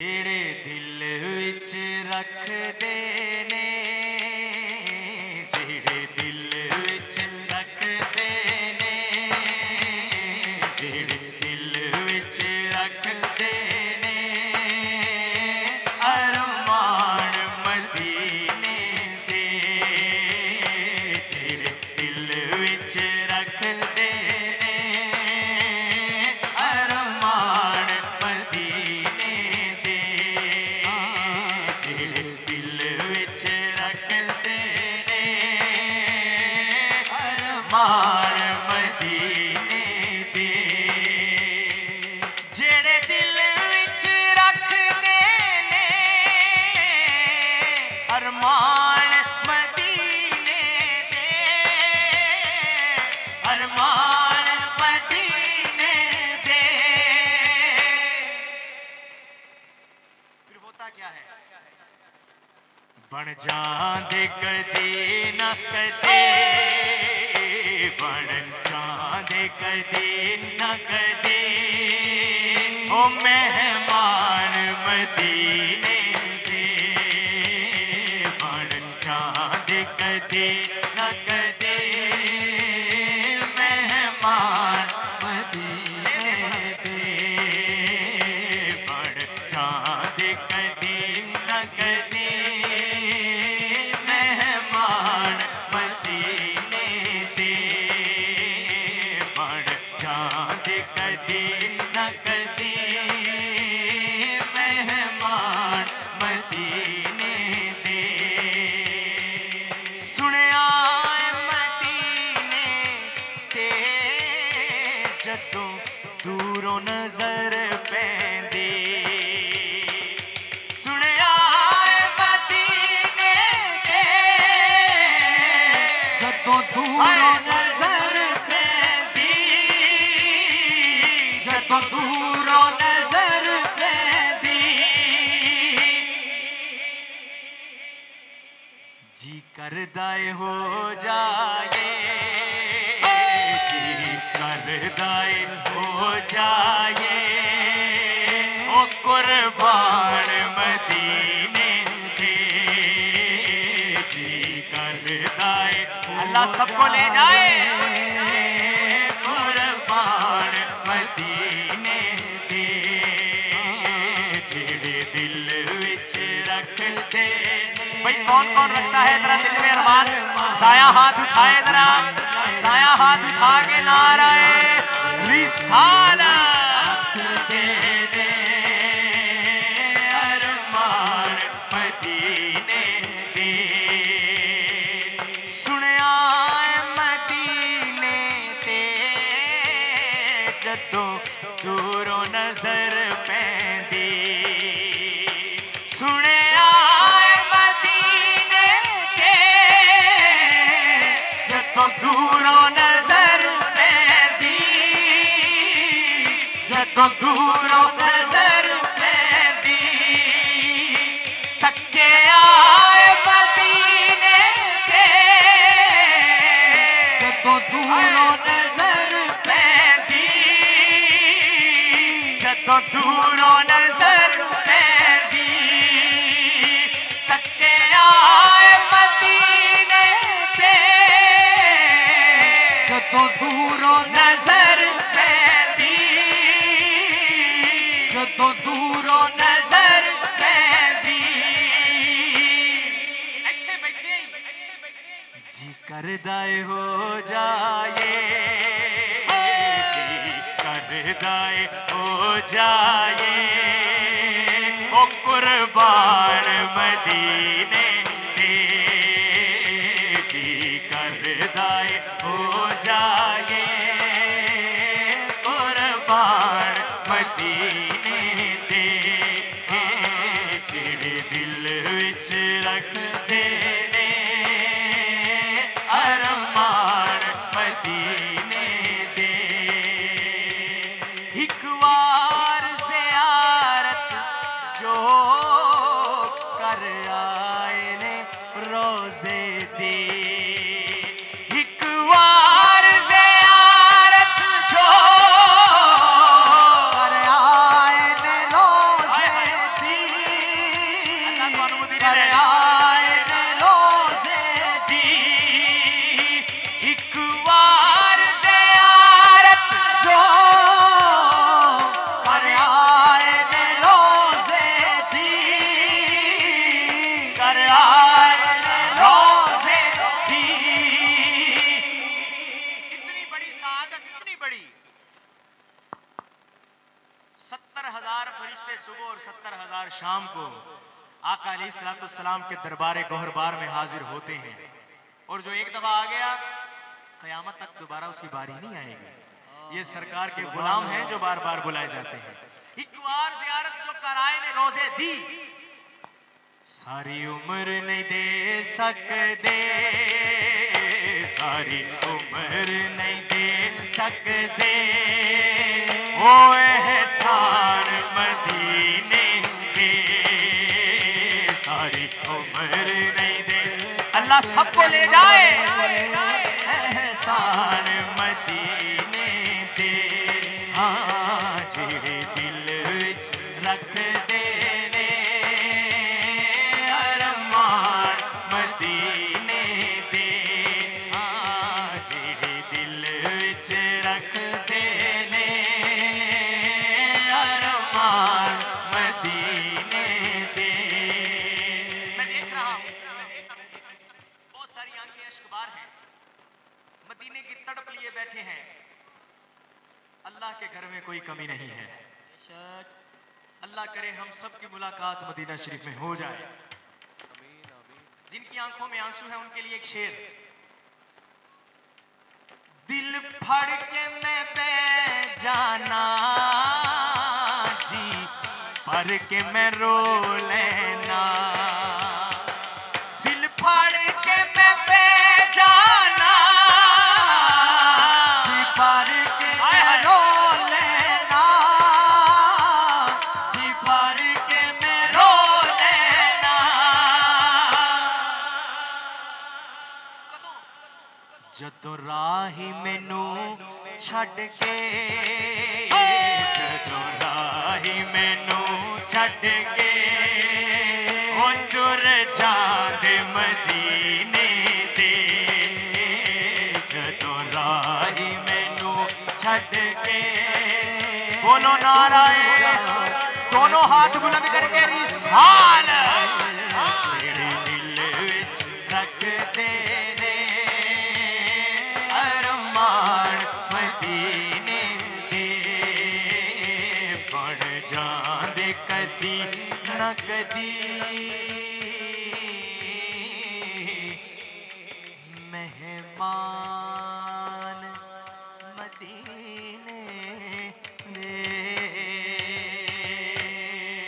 जेड़े दिल विच रखदे ने, जेड़े दिल विच रखदे ने, जेड़े दिल विच रखदे ने, अरमान मदीने दे, जेड़े दिल विच रखदे ने, अरमान मदीने दे, जेड़े दिल विच रखदे ने, अरमान मदीने दे, जेड़े दिल विच रखदे ने, अरमान मदीने दे, अरमान मदीने दे। फिर होता क्या है? बन जांदे कदी न कदे, बन जांदे कदी न कदे, ओ मेहमान मदीने दे, बन जांदे कदी न कदे, मेहमान मदीने दे, बन जांदे कदी न कदे, मेहमान मदीने दे, बन जांदे कदी न कदे, मेहमान मदीने दे। सुनिया मदीने ते जदों दूरों नजर पैंदी, सुनिया मदीने ते जदों दूरों नजर पैंदी, जदों दूरों नजर पैंदी, जी करदा ए हो जाए, जी करदा ए हो जाए, ओ कुर्बान मदीने दे, जी करदा ए अल्लाह सबको ले जाए, कुर्बान मदीने दे, जेड़े दिल विच रखदे। भाई कौन कौन रखता है जरा दिल में अरमान? दाया हाथ उठाए जरा, दाया हाथ उठा के नाराए रिसालत दे दे, अरमान मदीने दे। सुनिया मदीने ते जदों दूरों नजर पैंदी, सुनिया मदीने ते जदों दूरों नजर पैंदी, जदों दूरों नजर पैंदी, तके आए मदीने ते जदों दूरों नजर पैंदी, जदों दूरों नजर पैंदी, तके आए मदीने ते जदों दूरों नजर पैंदी, जदों दूरों नजर पैंदी। ਇੱਥੇ ਬੈਠੇ जी करदा ए हो जाए, जी करदा ए हो जाए, ओ कुर्बान मदीने दे, जी करदा ए हो जाए, कुर्बान मदीने दे, जेड़े दिल विच रखदे ने, अरमान मदीने दे। एक बार ज़ियारत जो कर आए ने रोज़े दी, एक बार ज़ियारत जो कर आए ने रोज़े दी, 70,000 शाम को आका अलैहिस्सलाम के दरबार गौहरबार में हाजिर होते हैं, और जो एक दफा आ गया क़यामत तक दोबारा उसकी बारी नहीं आएगी। ये सरकार के गुलाम हैं जो बार बार बुलाए जाते हैं। एक बार ज़ियारत जो कराए ने रोजे दी, सारी उम्र नहीं दे सकते, सारी उम्र नहीं दे सकते ओ एहसान मदीने के, सारी उम्र नहीं दे। अल्लाह सबको ले जाए, एहसान मदीने दे। हाँ जेड़े दिल विच रख दे ने अरमान मदीने दे, हाँ जेड़े दिल विच रख दे ने अरमान मदीने दे। मैं देख रहा हूं बहुत सारी आंखें अश्कबार हैं, मदीने की तड़प लिए बैठे हैं। अल्लाह के घर में कोई कमी नहीं है। अल्लाह करे हम सब की मुलाकात मदीना शरीफ में हो जाए। जिनकी आंखों में आंसू है उनके लिए एक शेर। दिल फाड़ के मैं बह जाना जी, भर के मैं रो लेना। दिल फाड़ के मैं बह जाना जी, भर के मैं रो लेना जी, भर के मैं रो लेना। जदों राही मैनू छड़ के, जदों राही मैनू छड़ के ओ टुर जांदे मदीने दे, जदों राही मैनू छड़ के। बोलो नाराए, दोनों हाथ बुलंद करके रिसाल। तेरे दिल विच रख दे ने अरमान मदीने दे, बन जांदे कदी न कदी।